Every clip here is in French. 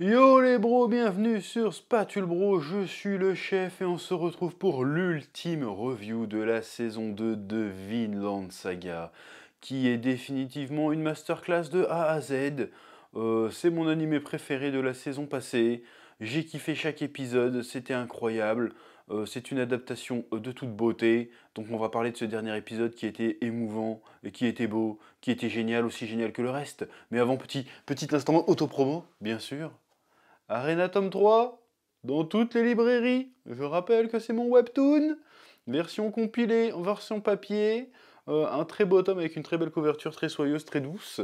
Yo les bros, bienvenue sur Spatule Bro, je suis le chef et on se retrouve pour l'ultime review de la saison 2 de Vinland Saga, qui est définitivement une masterclass de A à Z. C'est mon animé préféré de la saison passée, j'ai kiffé chaque épisode, c'était incroyable. C'est une adaptation de toute beauté, donc on va parler de ce dernier épisode qui était émouvant, et qui était beau, qui était génial, aussi génial que le reste. Mais avant, petit instant autopromo, bien sûr. Arena tome 3, dans toutes les librairies. Je rappelle que c'est mon webtoon, version compilée, en version papier, un très beau tome avec une très belle couverture, très soyeuse, très douce.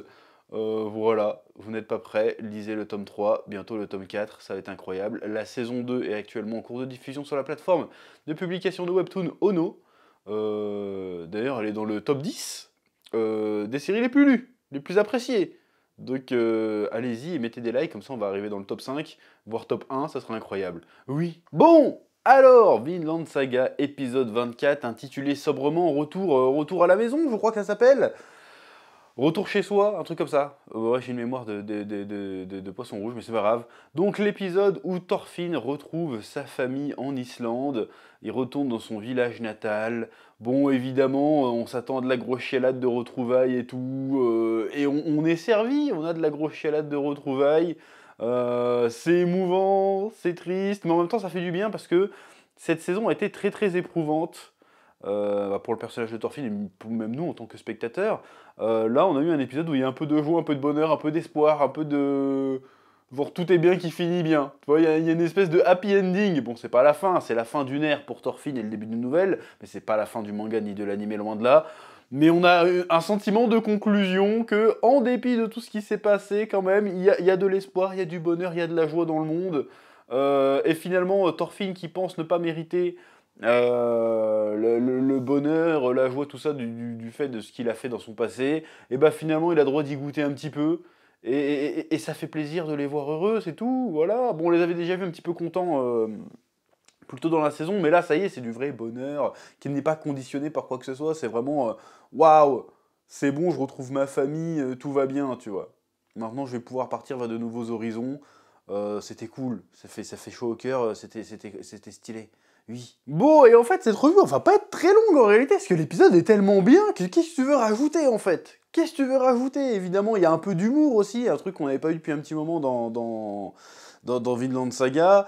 Voilà, vous n'êtes pas prêts, lisez le tome 3, bientôt le tome 4, ça va être incroyable. La saison 2 est actuellement en cours de diffusion sur la plateforme de publication de webtoon Ono. D'ailleurs, elle est dans le top 10 des séries les plus lues, les plus appréciées. Donc allez-y et mettez des likes, comme ça on va arriver dans le top 5, voire top 1, ça sera incroyable. Oui. Bon, alors, Vinland Saga, épisode 24, intitulé sobrement Retour à la maison, je crois que ça s'appelle. Retour chez soi, un truc comme ça. Ouais, j'ai une mémoire de poisson rouge, mais c'est pas grave. Donc l'épisode où Thorfinn retrouve sa famille en Islande, il retourne dans son village natal. Bon, évidemment, on s'attend à de la grosse chialade de retrouvailles et tout, et on est servi, on a de la grosse chialade de retrouvailles. C'est émouvant, c'est triste, mais en même temps ça fait du bien parce que cette saison a été très très éprouvante. Pour le personnage de Thorfinn et pour même nous en tant que spectateurs. Là, on a eu un épisode où il y a un peu de joie, un peu de bonheur, un peu d'espoir, un peu de... Voir tout est bien qui finit bien. Tu vois, il y a une espèce de happy ending. Bon, c'est pas la fin, c'est la fin d'une ère pour Thorfinn et le début d'une nouvelle, mais c'est pas la fin du manga ni de l'anime, loin de là. Mais on a un sentiment de conclusion que, en dépit de tout ce qui s'est passé, quand même, il y a de l'espoir, il y a du bonheur, il y a de la joie dans le monde. Et finalement, Thorfinn qui pense ne pas mériter le bonheur, la joie, tout ça, du fait de ce qu'il a fait dans son passé, et bah finalement il a le droit d'y goûter un petit peu, et ça fait plaisir de les voir heureux, c'est tout, voilà. Bon, on les avait déjà vus un petit peu contents plus tôt dans la saison, mais là ça y est, c'est du vrai bonheur, qui n'est pas conditionné par quoi que ce soit, c'est vraiment waouh, c'est bon, je retrouve ma famille, tout va bien, tu vois. Maintenant je vais pouvoir partir vers de nouveaux horizons, c'était cool, ça fait chaud au cœur, c'était stylé. Oui. Bon, et en fait, cette revue, elle va pas être très longue en réalité, parce que l'épisode est tellement bien que qu'est-ce que tu veux rajouter en fait? Qu'est-ce que tu veux rajouter? Évidemment, il y a un peu d'humour aussi, un truc qu'on n'avait pas eu depuis un petit moment dans Vinland Saga.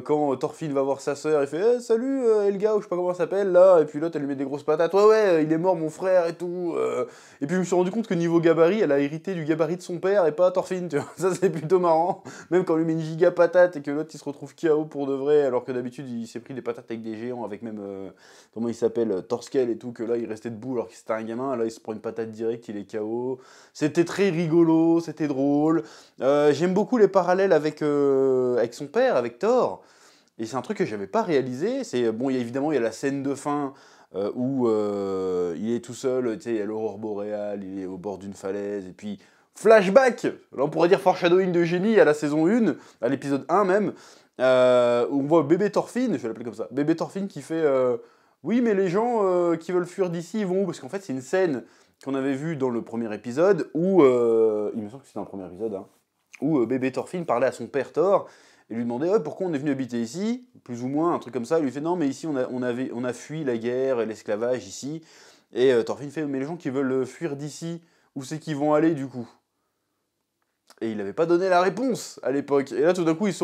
Quand Thorfinn va voir sa sœur, il fait salut Helga, ou je sais pas comment elle s'appelle là, et puis l'autre elle lui met des grosses patates, ouais, ouais, il est mort mon frère et tout. Et puis je me suis rendu compte que niveau gabarit, elle a hérité du gabarit de son père et pas Thorfinn, tu vois. Ça c'est plutôt marrant. Même quand on lui met une giga patate et que l'autre il se retrouve KO pour de vrai, alors que d'habitude il s'est pris des patates avec des géants, avec même, comment il s'appelle, Torskel et tout, que là il restait debout alors que c'était un gamin, là il se prend une patate directe, il est KO. C'était très rigolo, c'était drôle. J'aime beaucoup les parallèles avec son père, avec Thor. Et c'est un truc que j'avais pas réalisé. C'est bon, évidemment il y a la scène de fin où il est tout seul, tu sais, il y a l'aurore boréale, il est au bord d'une falaise, et puis flashback. Là on pourrait dire foreshadowing de génie à la saison 1, à l'épisode 1 même, où on voit bébé Thorfinn, je vais l'appeler comme ça, bébé Thorfinn qui fait oui, mais les gens qui veulent fuir d'ici, ils vont où? Parce qu'en fait c'est une scène qu'on avait vue dans le premier épisode où il me semble que c'était dans le premier épisode, hein, où bébé Thorfinn parlait à son père Thor et lui demandait ouais, pourquoi on est venu habiter ici, plus ou moins, un truc comme ça. Il lui fait non, mais ici on a fui la guerre et l'esclavage ici. Et Thorfinn fait mais les gens qui veulent fuir d'ici, où c'est qu'ils vont aller du coup? Et il n'avait pas donné la réponse à l'époque. Et là tout d'un coup il se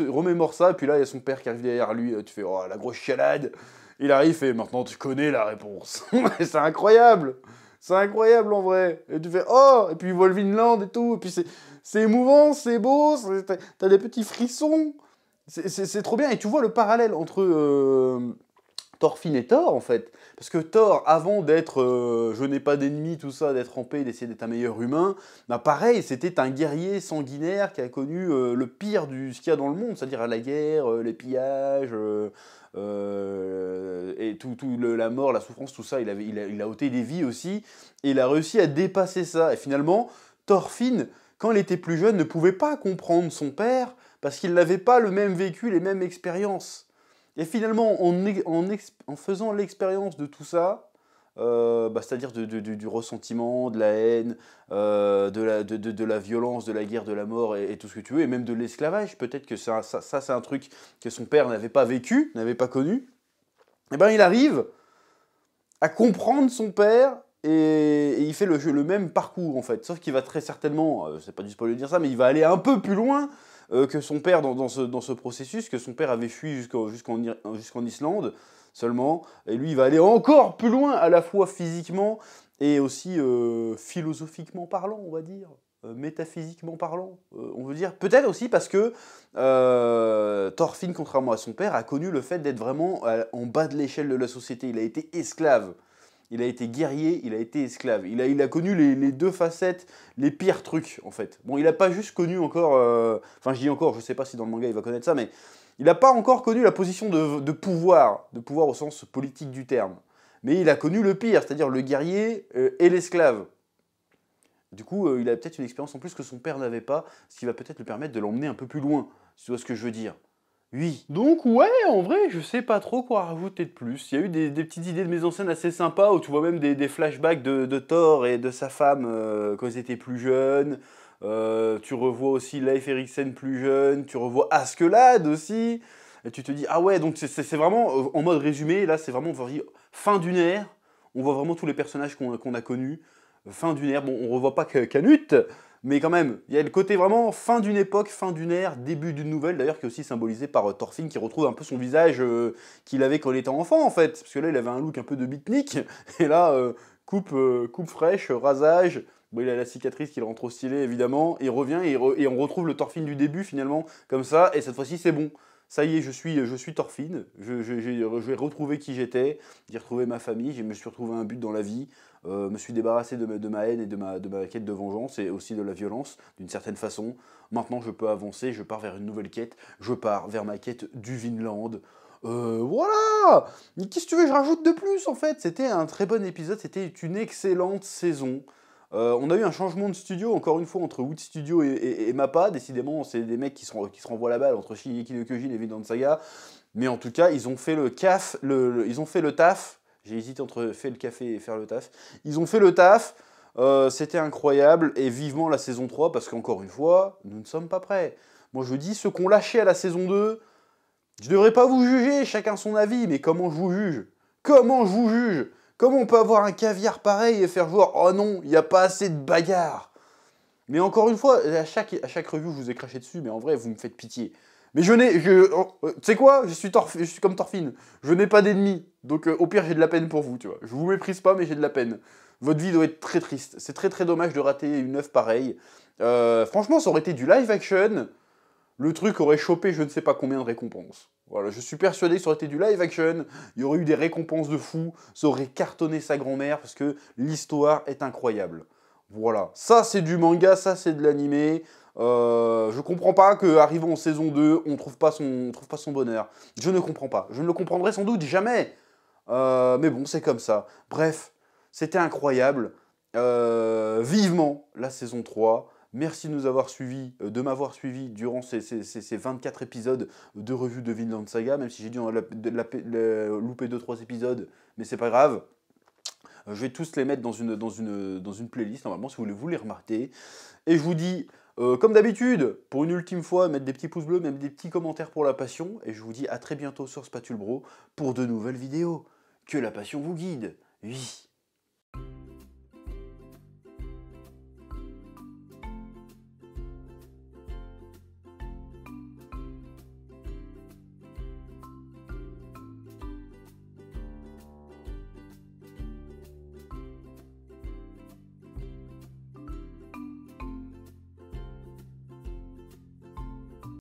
remémore ça, et puis là il y a son père qui arrive derrière lui, tu fais oh la grosse chialade. Il arrive et maintenant tu connais la réponse. C'est incroyable! C'est incroyable en vrai. Et tu fais oh, et puis il voit le Vinland et tout, et puis c'est émouvant, c'est beau, t'as des petits frissons. C'est trop bien. Et tu vois le parallèle entre Thorfinn et Thor en fait. Parce que Thor, avant d'être je n'ai pas d'ennemis, tout ça, d'être en paix, d'essayer d'être un meilleur humain, bah pareil, c'était un guerrier sanguinaire qui a connu le pire de ce qu'il y a dans le monde, c'est-à-dire la guerre, les pillages, et la mort, la souffrance, tout ça, il a ôté des vies aussi, et il a réussi à dépasser ça. Et finalement, Thorfinn, quand il était plus jeune, ne pouvait pas comprendre son père, parce qu'il n'avait pas le même vécu, les mêmes expériences. Et finalement, en faisant l'expérience de tout ça, c'est-à-dire du ressentiment, de la haine, de la violence, de la guerre, de la mort et tout ce que tu veux, et même de l'esclavage. Peut-être que ça, c'est un truc que son père n'avait pas vécu, n'avait pas connu. Et ben il arrive à comprendre son père et il fait le même parcours en fait. Sauf qu'il va très certainement, c'est pas du spoil de dire ça, mais il va aller un peu plus loin que son père dans ce processus, que son père avait fui jusqu'en Islande seulement. Et lui, il va aller encore plus loin, à la fois physiquement et aussi philosophiquement parlant, on va dire. Métaphysiquement parlant, on veut dire. Peut-être aussi parce que Thorfinn, contrairement à son père, a connu le fait d'être vraiment en bas de l'échelle de la société. Il a été esclave. Il a été guerrier, il a été esclave. Il a connu les deux facettes, les pires trucs, en fait. Bon, il n'a pas juste connu encore... Enfin, je dis encore, je sais pas si dans le manga il va connaître ça, mais il n'a pas encore connu la position de pouvoir au sens politique du terme. Mais il a connu le pire, c'est-à-dire le guerrier et l'esclave. Du coup, il a peut-être une expérience en plus que son père n'avait pas, ce qui va peut-être lui permettre de l'emmener un peu plus loin, si tu vois ce que je veux dire. Oui. Donc ouais, en vrai, je sais pas trop quoi rajouter de plus. Il y a eu des petites idées de mise en scène assez sympas, où tu vois même des flashbacks de Thor et de sa femme quand ils étaient plus jeunes. Tu revois aussi Leif Eriksen plus jeune, tu revois Askeladd aussi. Et tu te dis, ah ouais, donc c'est vraiment, en mode résumé, là c'est vraiment fin d'une ère. On voit vraiment tous les personnages qu'on a connus. Fin d'une ère, bon, on revoit pas Canute, mais quand même, il y a le côté vraiment fin d'une époque, fin d'une ère, début d'une nouvelle, d'ailleurs, qui est aussi symbolisé par Thorfinn, qui retrouve un peu son visage qu'il avait quand il était enfant, en fait. Parce que là, il avait un look un peu de beatnik, et là, coupe fraîche, rasage. Bon, il a la cicatrice qui le rend trop stylé, évidemment. Il revient et on retrouve le Thorfinn du début, finalement, comme ça, et cette fois-ci, c'est bon. Ça y est, je suis Thorfinn, j'ai retrouvé qui j'étais, j'ai retrouvé ma famille, je me suis retrouvé un but dans la vie, me suis débarrassé de ma haine et de ma quête de vengeance et aussi de la violence, d'une certaine façon. Maintenant, je peux avancer, je pars vers une nouvelle quête, je pars vers ma quête du Vinland. Voilà. Qu'est-ce que tu veux que je rajoute de plus, en fait? C'était un très bon épisode, c'était une excellente saison. On a eu un changement de studio, encore une fois, entre Wood Studio et Mappa. Décidément, c'est des mecs qui se renvoient la balle entre Shingeki no Kyojin et Vinland Saga. Mais en tout cas, ils ont fait ils ont fait le taf. J'ai hésité entre faire le café et faire le taf. Ils ont fait le taf. C'était incroyable. Et vivement la saison 3, parce qu'encore une fois, nous ne sommes pas prêts. Moi, je dis, ceux qui ont lâché à la saison 2, je ne devrais pas vous juger, chacun son avis, mais comment je vous juge? Comment je vous juge? Comment on peut avoir un caviar pareil et faire voir, oh non, il n'y a pas assez de bagarre? Mais encore une fois, à chaque review, je vous ai craché dessus, mais en vrai, vous me faites pitié. Mais tu sais quoi? Je suis comme Thorfinn. Je n'ai pas d'ennemis. Donc au pire, j'ai de la peine pour vous, tu vois. Je vous méprise pas, mais j'ai de la peine. Votre vie doit être très triste. C'est très très dommage de rater une œuvre pareille. Franchement, ça aurait été du live action. Le truc aurait chopé je ne sais pas combien de récompenses. Voilà, je suis persuadé que ça aurait été du live action, il y aurait eu des récompenses de fou, ça aurait cartonné sa grand-mère parce que l'histoire est incroyable. Voilà, ça c'est du manga, ça c'est de l'animé. Je comprends pas qu'arrivant en saison 2, on trouve pas son bonheur. Je ne comprends pas. Je ne le comprendrai sans doute jamais. Mais bon, c'est comme ça. Bref, c'était incroyable. Vivement la saison 3. Merci de nous avoir suivis, de m'avoir suivi durant ces 24 épisodes de revue de Vinland Saga, même si j'ai dû louper 2-3 épisodes, mais c'est pas grave. Je vais tous les mettre dans une playlist, normalement, si vous voulez les remarquer. Et je vous dis, comme d'habitude, pour une ultime fois, mettre des petits pouces bleus, même des petits commentaires pour la passion. Et je vous dis à très bientôt sur Spatule Bro pour de nouvelles vidéos. Que la passion vous guide. Oui.